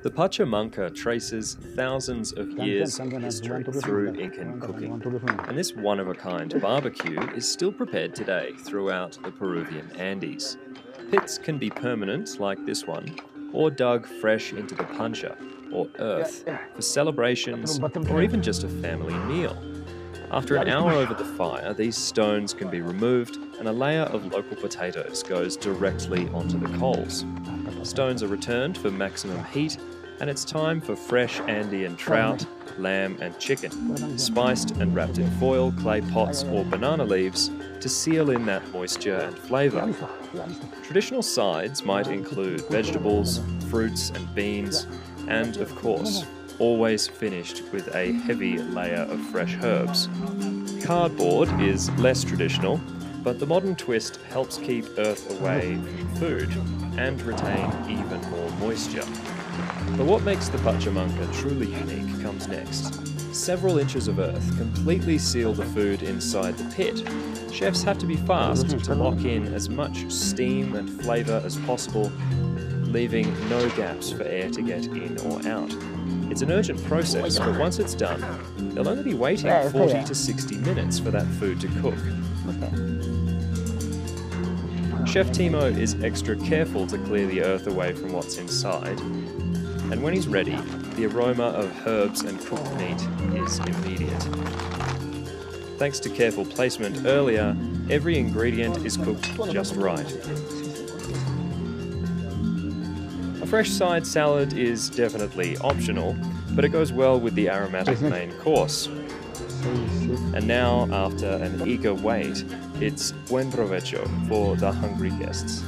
The Pachamanca traces thousands of years of history through Incan cooking, and this one-of-a-kind barbecue is still prepared today throughout the Peruvian Andes. Pits can be permanent, like this one, or dug fresh into the pancha, or earth, for celebrations or even just a family meal. After an hour over the fire, these stones can be removed and a layer of local potatoes goes directly onto the coals. Stones are returned for maximum heat, and it's time for fresh Andean trout, lamb and chicken, spiced and wrapped in foil, clay pots or banana leaves to seal in that moisture and flavour. Traditional sides might include vegetables, fruits and beans, and of course, always finished with a heavy layer of fresh herbs. Cardboard is less traditional, but the modern twist helps keep earth away from food and retain even more moisture. But what makes the Pachamanca truly unique comes next. Several inches of earth completely seal the food inside the pit. Chefs have to be fast to lock in as much steam and flavour as possible, leaving no gaps for air to get in or out. It's an urgent process, but once it's done, they'll only be waiting 40 to 60 minutes for that food to cook. Chef Timo is extra careful to clear the earth away from what's inside, and when he's ready, the aroma of herbs and cooked meat is immediate. Thanks to careful placement earlier, every ingredient is cooked just right. A fresh side salad is definitely optional, but it goes well with the aromatic main course. And now, after an eager wait, it's buen provecho for the hungry guests.